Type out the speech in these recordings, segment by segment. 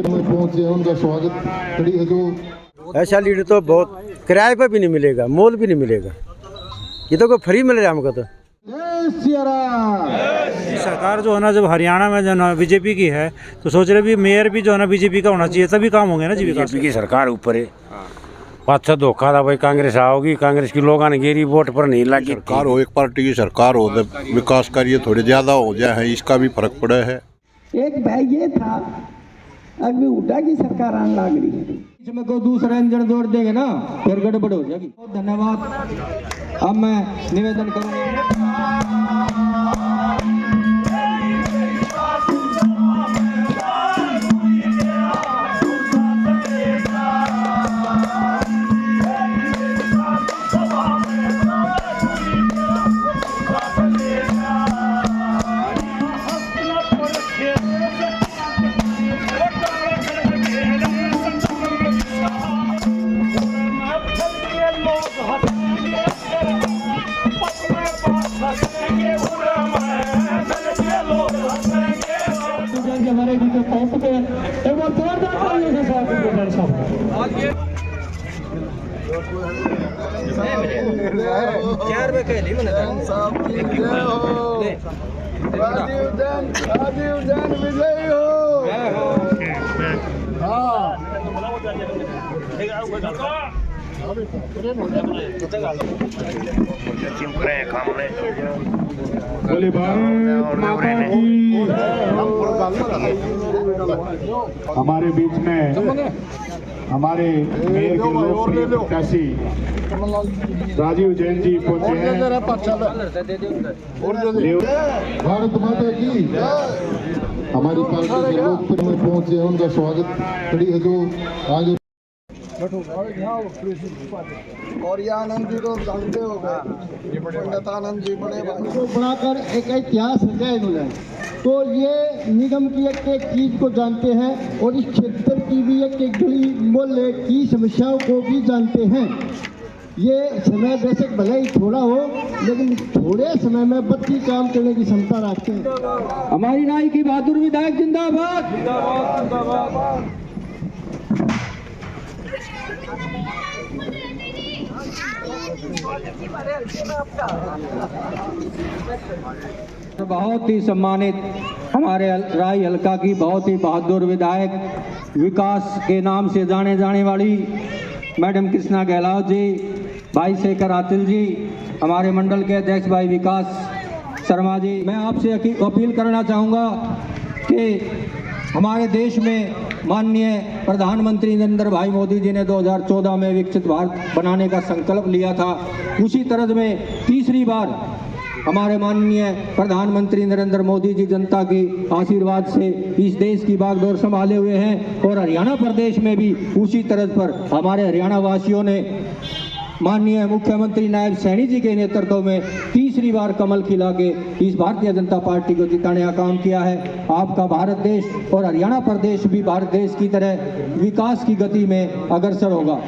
में पहुंचे हैं, उनका स्वागत खड़ी है। जो ऐसा लीडर तो बहुत किराए पर भी नहीं मिलेगा, मोल भी नहीं मिलेगा, ये तो कोई फ्री मिल रहा है हमको तो। सरकार जो है ना, जब हरियाणा में जो ना बीजेपी की है तो सोच रहे भी मेयर भी जो है ना बीजेपी का होना चाहिए, तभी काम होंगे ना जी। बीजेपी की सरकार ऊपर है, अच्छा धोखा था भाई, कांग्रेस आओगी, कांग्रेस की लोगों ने गिरी वोट पर नहीं लगी। सरकार हो, एक पार्टी की सरकार हो, विकास कार्य थोड़े ज्यादा हो जाए, इसका भी फर्क पड़ा है। एक भाई ये था, अभी उठा की सरकार आने लग रही है, इसमें कोई दूसरा इंजन जोड़ देंगे ना फिर गड़बड़ हो जाएगी। बहुत धन्यवाद। अब मैं निवेदन करूँगा। हमारे बीच पहुंच गए, एक बार जोरदार तालियों से स्वागत करें साहब। चार में कह ली मैंने राजीव जैन विजयी हो। बोले भारत माता की। हमारे बीच में हमारे मेयर के लोकप्रिय प्रत्याशी राजीव जैन जी पहुंचे हैं। भारत माता की हमारी पार्टी के लोग में पहुंचे हैं, उनका स्वागत खड़ी है। जो आगे और ये आनंद जी को जानते हो, पंडितानंद जी बड़े भाई को बनाकर एक इतिहास रचा इन्होंने। तो ये निगम की एक चीज को जानते हैं और इस क्षेत्र की भी एक गली मोहल्ले की समस्याओं को भी जानते हैं। ये समय बेशक भले ही थोड़ा हो, लेकिन थोड़े समय में 32 काम करने की क्षमता रखते हैं। हमारी नाई की बहादुर विधायक जिंदाबाद, जिंदाबाद, जिंदाबाद। बहुत ही सम्मानित हमारे राय हल्का की बहुत ही बहादुर विधायक, विकास के नाम से जाने जाने वाली मैडम कृष्णा गहलोत जी, भाई शेखर आतिल जी, हमारे मंडल के अध्यक्ष भाई विकास शर्मा जी, मैं आपसे अपील करना चाहूँगा कि हमारे देश में माननीय प्रधानमंत्री नरेंद्र भाई मोदी जी ने 2014 में विकसित भारत बनाने का संकल्प लिया था। उसी तरह में तीसरी बार हमारे माननीय प्रधानमंत्री नरेंद्र मोदी जी जनता के आशीर्वाद से इस देश की बागडोर संभाले हुए हैं और हरियाणा प्रदेश में भी उसी तरह पर हमारे हरियाणा वासियों ने माननीय मुख्यमंत्री नायब सैनी जी के नेतृत्व में तीसरी बार कमल खिला के इस भारतीय जनता पार्टी को जिताने का काम किया है। आपका भारत देश और हरियाणा प्रदेश भी भारत देश की तरह विकास की गति में अग्रसर होगा।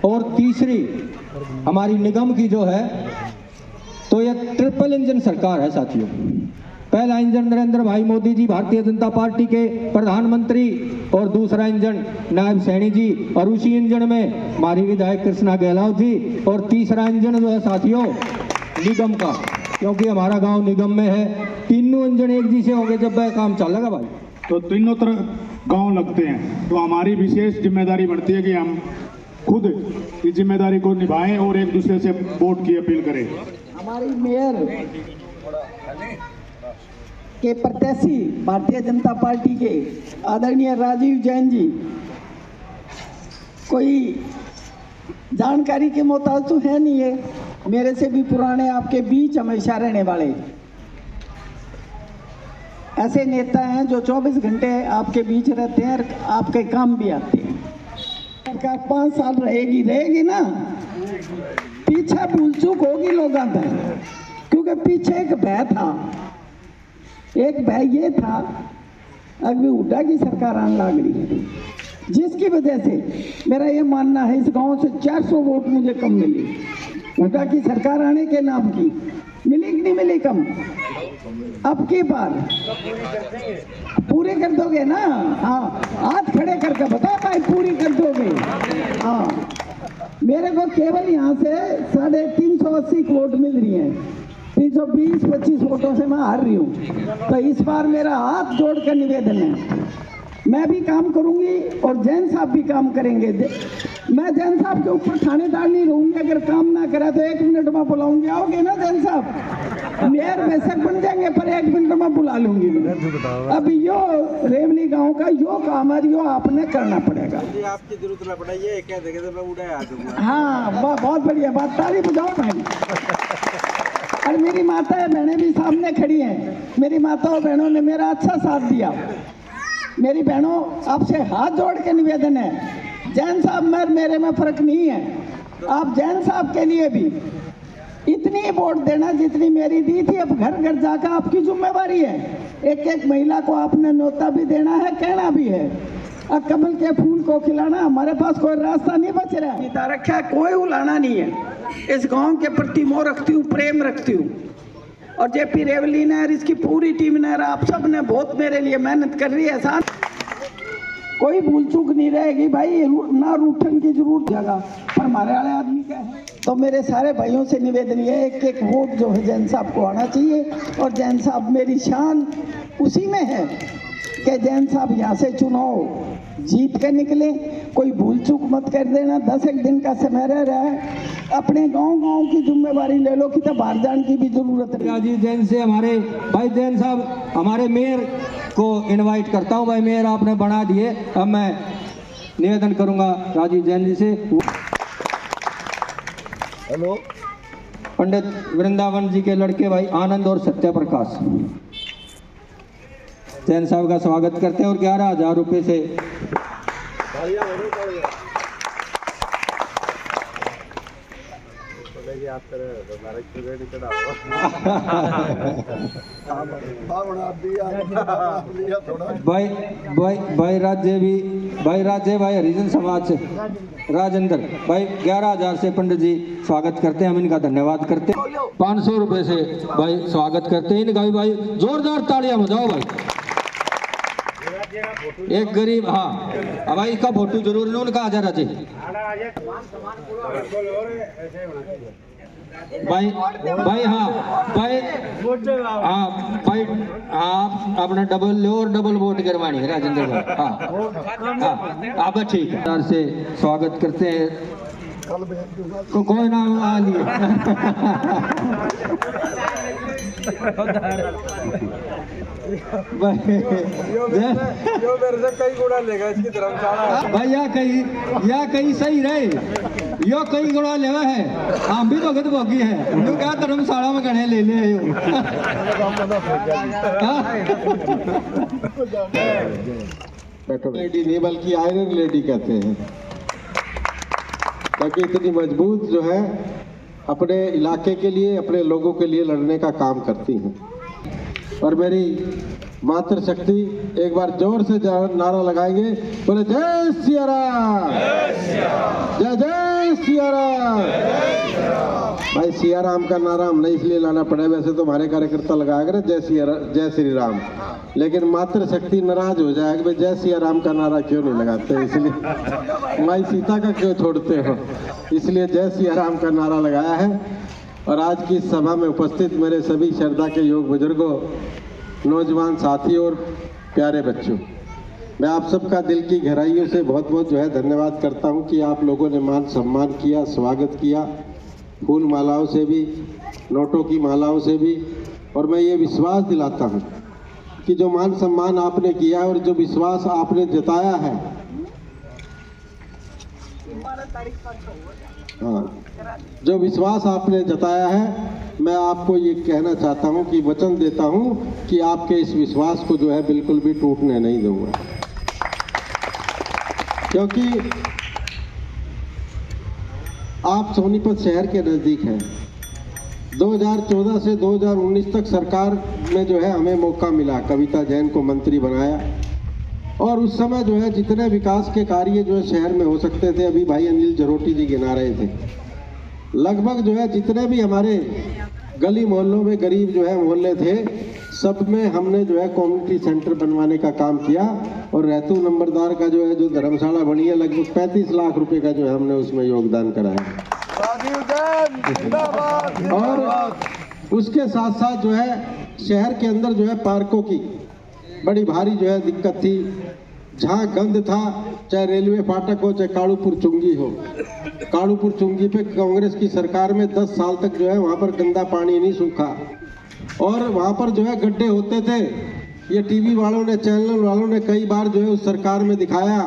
और तीसरी हमारी निगम की जो है, तो यह ट्रिपल इंजन सरकार है साथियों। पहला इंजन नरेंद्र भाई मोदी जी भारतीय जनता पार्टी के प्रधानमंत्री और दूसरा इंजन नायब सैनी जी, और उसी इंजन में हमारी विधायक कृष्णा गहलोत जी, और तीसरा इंजन जो है साथियों निगम का, क्योंकि हमारा गांव निगम में है। तीनों इंजन एक जैसे होंगे जब वह काम चलेगा भाई, तो तीनों तरफ गांव लगते हैं। तो हमारी विशेष जिम्मेदारी बढ़ती है कि हम खुद इस जिम्मेदारी को निभाएं और एक दूसरे से वोट की अपील करें। हमारी मेयर के प्रत्याशी भारतीय जनता पार्टी के आदरणीय राजीव जैन जी कोई जानकारी के मोहताज तो है नहीं है, मेरे से भी पुराने, आपके बीच हमेशा रहने वाले ऐसे नेता हैं जो 24 घंटे आपके बीच रहते हैं और आपके काम भी आते हैं। सरकार 5 साल रहेगी ना, पीछे भूल चूक होगी लोगों का, क्योंकि पीछे एक भय था, एक भय ये था अभी हुड्डा की सरकार आने लग रही है, जिसकी वजह से मेरा ये मानना है इस गांव से 400 वोट मुझे कम मिली। हुड्डा की सरकार आने के नाम की मिली कि नहीं मिली कम? अब की बार पूरे कर दोगे ना? हाँ, हाथ खड़े कर को केवल यहाँ से 380 वोट मिल रही हैं, 320-25 वोटों से मैं हार रही हूँ। तो इस बार मेरा हाथ जोड़ कर निवेदन है, मैं भी काम करूंगी और जैन साहब भी काम करेंगे। मैं जैन साहब के ऊपर थानेदार नहीं रहूंगी, अगर काम ना करा तो 1 मिनट में बुलाऊंगी, आओगे ना जैन साहब? मेयर बेशक बन जाएंगे पर 1 मिनट में बुला लूंगी। अब यो रेवली गांव का यो काम है, यो आपने करना पड़ेगा। आपकी जरूरत ना पड़ेगी, कह देंगे तो मैं उड़ाया दूंगा। हाँ बहुत बढ़िया बात, ताली बजाओ भाई। और मेरी माता बहनें भी सामने खड़ी हैं, मेरी माताओं बहनों ने मेरा अच्छा साथ दिया। मेरी बहनों आपसे हाथ जोड़ के निवेदन है, जैन साहब मेरे में फर्क नहीं है, आप जैन साहब के लिए भी इतनी वोट देना जितनी मेरी दी थी। अब घर घर जाकर आपकी जिम्मेवारी है, एक एक महिला को आपने न्योता भी देना है, कहना भी है। अब कमल के फूल को खिलाना, हमारे पास कोई रास्ता नहीं बच रहा है, सीधा रखा है, कोई उलाना नहीं है। इस गांव के प्रति मोह रखती हूँ, प्रेम रखती हूँ। और जेपी रेवली ने और इसकी पूरी टीम ने और आप सब ने बहुत मेरे लिए मेहनत कर रही है। साथ कोई भूल चूक नहीं रहेगी भाई, ना रूठन की जरूरत जगह पर हमारे वाले आदमी क्या है। तो मेरे सारे भाइयों से निवेदन ये है, एक वोट जो है जैन साहब को आना चाहिए। और जैन साहब मेरी शान उसी में है कि जैन साहब यहाँ से चुनाव जीत कर निकले, कोई भूल चूक मत कर देना। 10 दिन का समय रह रहा है, अपने गांव की जिम्मेवारी ले लो कि तो बाहर जाने की भी जरूरत नहीं। राजीव जैन से हमारे भाई जैन साहब, हमारे मेयर को इनवाइट करता हूं। भाई मेयर आपने बना दिए, अब मैं निवेदन करूंगा राजीव जैन जी से। हेलो, पंडित वृंदावन जी के लड़के भाई आनंद और सत्य प्रकाश जैन साहब का स्वागत करते हैं और 11,000 रुपये से भाई राज्य भाई हरिजन समाज से राजेंद्र भाई 11,000 से पंडित जी स्वागत करते हैं, हम इनका धन्यवाद करते हैं। 500 रुपये से भाई स्वागत करते हैं इनका भी, भाई जोरदार तालियां बजाओ भाई। एक गरीब, हाँ भाई इसका फोटो जरूर लो, उनका हजार राजे भाई भाई हाँ भाई हाँ अपना डबल लो और डबल वोट करवानी है राजेंद्र भाई। हाँ अब ठीक है, से स्वागत करते हैं। कोई नाम आ लिए भाई या कहीं सही रहे, यो कहीं गुणा लेवा है, हम भी भगत भोगी है, यो क्या धर्मशाला में गणे ले ले लेडी नहीं बल्कि आयरन लेडी कहते हैं, ताकि इतनी मजबूत जो है अपने इलाके के लिए, अपने लोगों के लिए लड़ने का काम करती हैं। और मेरी मातृशक्ति एक बार जोर से नारा लगाएंगे, बोले जय सिया राम, जय जय सिया राम। भाई सिया राम का नारा हमने इसलिए लाना पड़ा, वैसे तो हमारे कार्यकर्ता लगाया करे जय श्री राम, लेकिन मातृशक्ति नाराज हो जाएगी, भाई जय सिया राम का नारा क्यों नहीं लगाते, इसलिए माई सीता का क्यों छोड़ते हो, इसलिए जय सिया राम का नारा लगाया है। और आज की इस सभा में उपस्थित मेरे सभी श्रद्धा के योग बुजुर्गों, नौजवान साथियों और प्यारे बच्चों, मैं आप सबका दिल की गहराइयों से बहुत बहुत जो है धन्यवाद करता हूं कि आप लोगों ने मान सम्मान किया, स्वागत किया, फूल मालाओं से भी, नोटों की मालाओं से भी। और मैं ये विश्वास दिलाता हूं कि जो मान सम्मान आपने किया और जो विश्वास आपने जताया है, हाँ, जो विश्वास आपने जताया है, मैं आपको ये कहना चाहता हूं कि वचन देता हूं कि आपके इस विश्वास को जो है बिल्कुल भी टूटने नहीं दूंगा, क्योंकि आप सोनीपत शहर के नज़दीक हैं। 2014 से 2019 तक सरकार में जो है हमें मौका मिला, कविता जैन को मंत्री बनाया, और उस समय जो है जितने विकास के कार्य जो है शहर में हो सकते थे, अभी भाई अनिल जरोटी जी गिना रहे थे, लगभग जो है जितने भी हमारे गली मोहल्लों में गरीब जो है मोहल्ले थे, सब में हमने जो है कम्युनिटी सेंटर बनवाने का काम किया। और रैतू नंबरदार का जो है जो धर्मशाला बनी है, लगभग 35 लाख रुपए का जो है हमने उसमें योगदान करा है। और उसके साथ साथ जो है शहर के अंदर जो है पार्कों की बड़ी भारी जो है दिक्कत थी। जहाँ गंद था, चाहे रेलवे फाटक हो, चाहे कालूपुर चुंगी हो, कालूपुर चुंगी पे कांग्रेस की सरकार में 10 साल तक जो है वहाँ पर गंदा पानी नहीं सूखा। और वहाँ पर जो है गड्ढे होते थे। ये टीवी वालों ने, चैनल वालों ने कई बार जो है उस सरकार में दिखाया।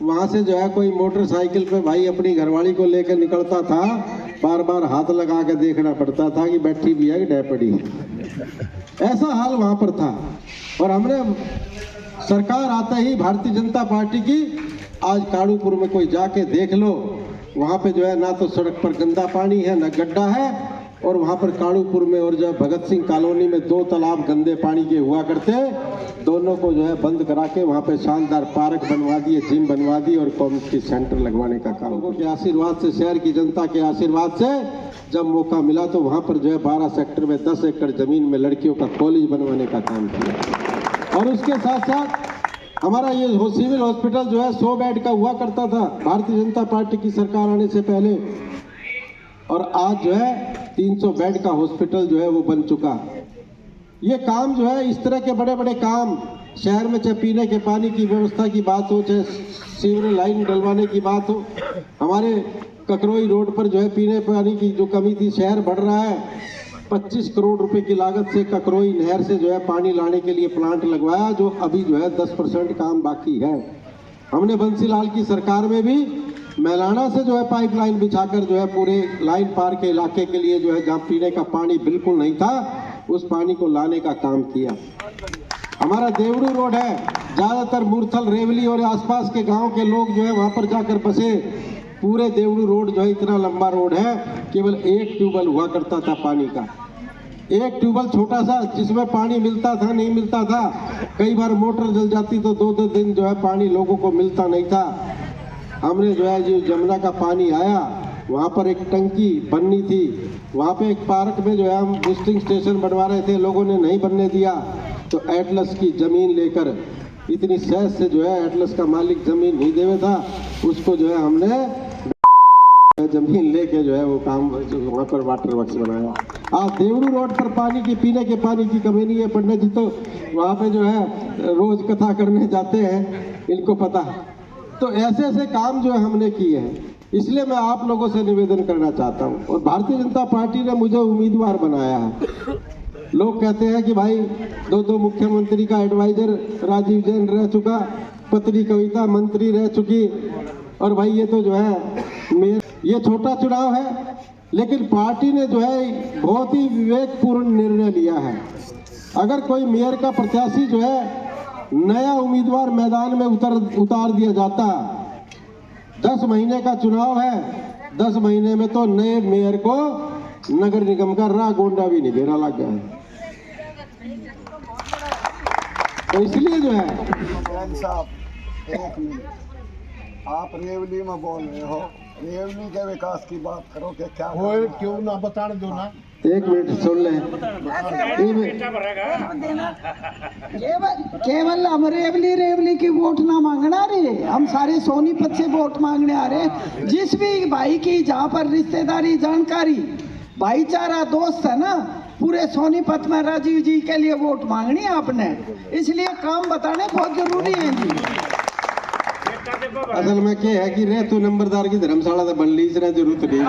वहाँ से जो है कोई मोटरसाइकिल पे भाई अपनी घरवाली को लेकर निकलता था, बार बार हाथ लगा के देखना पड़ता था कि बैठी भी है कि डे पड़ी है। ऐसा हाल वहाँ पर था। और हमने सरकार आते ही भारतीय जनता पार्टी की, आज कालूपुर में कोई जाके देख लो, वहाँ पे जो है ना तो सड़क पर गंदा पानी है, ना गड्ढा है। और वहाँ पर कालूपुर में और जो भगत सिंह कॉलोनी में 2 तालाब गंदे पानी के हुआ करते, दोनों को जो है बंद करा के वहाँ पे शानदार पार्क बनवा दिए, जिम बनवा दी और कम्युनिटी सेंटर लगवाने का काम। लोगों के आशीर्वाद से, शहर की जनता के आशीर्वाद से जब मौका मिला तो वहाँ पर जो है 12 सेक्टर में 10 एकड़ जमीन में लड़कियों का कॉलेज बनवाने का काम किया। और उसके साथ साथ हमारा ये सिविल हॉस्पिटल जो है 100 बेड का हुआ करता था भारतीय जनता पार्टी की सरकार आने से पहले, और आज जो है 300 बेड का हॉस्पिटल जो है वो बन चुका। ये काम जो है, इस तरह के बड़े बड़े काम शहर में, चाहे पीने के पानी की व्यवस्था की बात हो, चाहे सीवरेज लाइन डलवाने की बात हो। हमारे ककरोई रोड पर जो है पीने पानी की जो कमी थी, शहर बढ़ रहा है, 25 करोड़ रुपए की लागत से ककरोई नहर से जो है पानी लाने के लिए प्लांट लगवाया, जो अभी जो है 10% काम बाकी है। हमने बंसीलाल की सरकार में भी मैलाना से जो है पाइपलाइन बिछाकर जो है पूरे लाइन पार के इलाके के लिए जो है जहाँ पीने का पानी बिल्कुल नहीं था, उस पानी को लाने का काम किया। हमारा देवड़ू रोड है, ज़्यादातर मुरथल, रेवली और आसपास के गांव के लोग जो है वहाँ पर जाकर बसे। पूरे देवड़ू रोड जो है इतना लंबा रोड है, केवल 1 ट्यूबवेल हुआ करता था पानी का। 1 ट्यूबवेल छोटा सा, जिसमें पानी मिलता था, नहीं मिलता था। कई बार मोटर जल जाती तो 2-2 दिन जो है पानी लोगों को मिलता नहीं था। हमने जो है जो जमुना का पानी आया, वहाँ पर एक टंकी बननी थी, वहाँ पे एक पार्क में जो है हम बूस्टिंग स्टेशन बनवा रहे थे, लोगों ने नहीं बनने दिया। तो एटलस की ज़मीन लेकर, इतनी सहज से जो है एटलस का मालिक ज़मीन नहीं देवे था, उसको जो है हमने ज़मीन लेके जो है वो काम वहाँ पर वाटर वर्क्स बनाया। आज देवड़ू रोड पर पानी की, पीने के पानी की कमी नहीं है। पंडित जी तो वहाँ पे जो है रोज़ कथा करने जाते हैं, इनको पता। तो ऐसे ऐसे काम जो है हमने किए हैं। इसलिए मैं आप लोगों से निवेदन करना चाहता हूँ, और भारतीय जनता पार्टी ने मुझे उम्मीदवार बनाया है। लोग कहते हैं कि भाई 2 मुख्यमंत्री का एडवाइजर राजीव जैन रह चुका, पत्नी कविता मंत्री रह चुकी, और भाई ये तो जो है ये छोटा चुनाव है, लेकिन पार्टी ने जो है बहुत ही विवेकपूर्ण निर्णय लिया है। अगर कोई मेयर का प्रत्याशी जो है नया उम्मीदवार मैदान में उतार दिया जाता, 10 महीने का चुनाव है, 10 महीने में तो नए मेयर को नगर निगम का रा गोंडा भी नहीं देना लग गया है। तो इसलिए जो है साहब, 1 मिनट, आप रेवली में बोल रहे हो, रेवली के विकास की बात करो कि क्या वो क्यों ना बताने दो ना। 1 मिनट सुन ले। केवल हम रेवली की वोट ना मांगना रे, हम सारे सोनीपत से वोट मांगने आ रहे। जिस भी भाई की जहाँ पर रिश्तेदारी, जानकारी, भाईचारा, दोस्त है ना, पूरे सोनीपत में राजीव जी के लिए वोट मांगनी है आपने, इसलिए काम बताने बहुत जरूरी है जी। असल में क्या है कि रैतू नंबरदार की धर्मशाला तो बन ली, इसने जरूरत नहीं।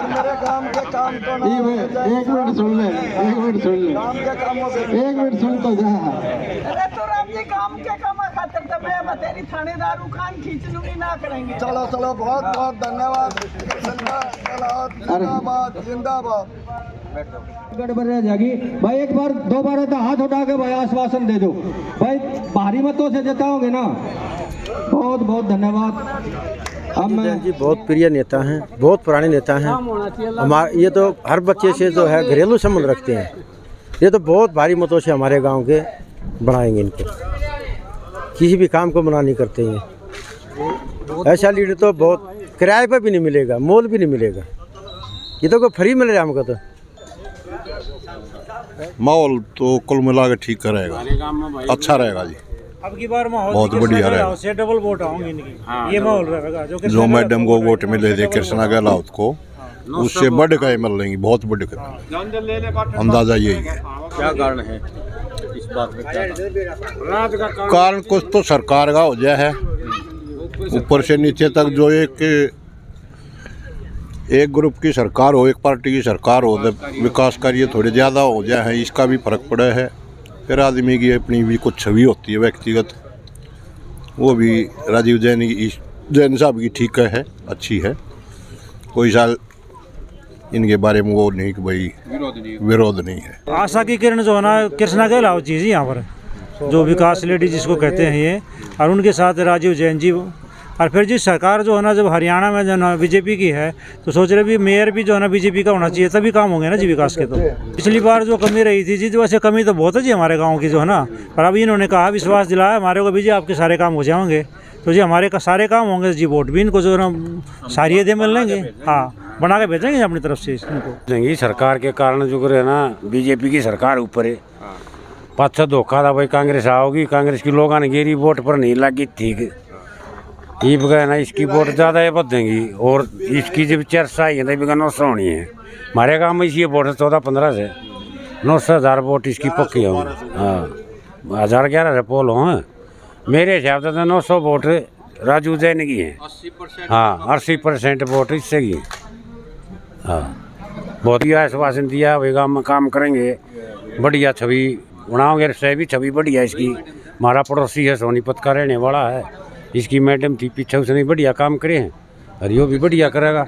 मेरे काम के काम तो ना, 1 मिनट सुन ले, 1 मिनट सुन ले, काम के कामों से 1 मिनट सुन तो जा। अरे तो राम जी काम के काम खातिर तो मैं तेरी थानेदार उखान खींच लूंगी, ना करेंगे। चलो चलो, बहुत बहुत धन्यवाद। जिंदाबाद जिंदाबाद। गड़बड़ रह जाएगी भाई। एक बार 2 बार तो हाथ उठा के भाई आश्वासन दे दो भाई, भारी मतों से जिताओगे ना। बहुत बहुत धन्यवाद। अब मैं जी बहुत प्रिय नेता हैं, बहुत पुराने नेता हैं हमारे। ये तो हर बच्चे से जो है घरेलू संबंध रखते हैं। ये तो बहुत भारी मतों से हमारे गांव के बनाएंगे इनको, किसी भी काम को मना नहीं करते हैं। ऐसा लीडर तो बहुत किराए पर भी नहीं मिलेगा, मोल भी नहीं मिलेगा। ये तो कोई फ्री मिल रहा है हमको तो। माहौल तो कुल मिला के ठीक रहेगा, अच्छा रहेगा जी। अब की बार माहौल बहुत बढ़िया रहेगा। से डबल वोट आऊंगी इनकी, ये माहौल रहेगा जो मैडम को वोट मिले थे कृष्णा गहलोत को, उससे बढ़ गए मिल लेंगी, बहुत बढ़ गए, अंदाजा यही है। क्या कारण है इस बात में? कारण कुछ तो सरकार का हो जाए है, ऊपर से नीचे तक जो एक ग्रुप की सरकार हो, एक पार्टी की सरकार हो, तो विकास कार्य थोड़े ज़्यादा हो जाए है, इसका भी फर्क पड़ा है। फिर आदमी की अपनी भी कुछ छवि होती है व्यक्तिगत, वो भी राजीव जैन साहब की ठीक है, अच्छी है, कोई साल इनके बारे में वो नहीं कि भाई विरोध नहीं है। आशा की किरण जो है ना कृष्णा गहलोत जी यहाँ पर जो विकास लेडी जिसको कहते हैं ये, और उनके साथ राजीव जैन जी, और फिर जी सरकार जो है ना जब हरियाणा में जो है ना बीजेपी की है तो सोच रहे भी मेयर भी जो है ना बीजेपी का होना चाहिए, तभी काम होंगे ना जी विकास के। तो पिछली बार जो कमी रही थी जी, वैसे कमी तो बहुत है जी हमारे गाँव की जो है ना, पर अभी इन्होंने कहा विश्वास दिलाया हमारे को भी जी आपके सारे काम हो जाएंगे, तो जी हमारे का सारे काम होंगे जी, वोट भी इनको जो है ना सारी दे मिल लेंगे, हाँ बना के भेजेंगे अपनी तरफ से इनको देंगी। सरकार के कारण जो करे ना बीजेपी की सरकार ऊपर है, पाछा धोखा था भाई कांग्रेस आओगी, कांग्रेस की लोगों ने गिरी वोट पर नहीं लगी, ठीक ठीक गए ना, इसकी वोट ज़्यादा है बदेंगी, और इसकी जब चर्चा आई है तभी 900 होनी है हमारे गाँव में, इसी वोट 14-15 से 900,000 वोट इसकी पक्की हो, हाँ 1011 से पोल हो, मेरे हिसाब से 900 वोट राजू जैन की है, हाँ 80% वोट इससे की, हाँ बहुत ही आश्वासन दिया भाई काम करेंगे, बढ़िया छवि बनाओगे, से भी छवि बढ़िया इसकी, हमारा पड़ोसी है सोनीपत का रहने वाला है, इसकी मैडम थी पीछे उसने बढ़िया काम करे हैं, और यो भी बढ़िया करेगा।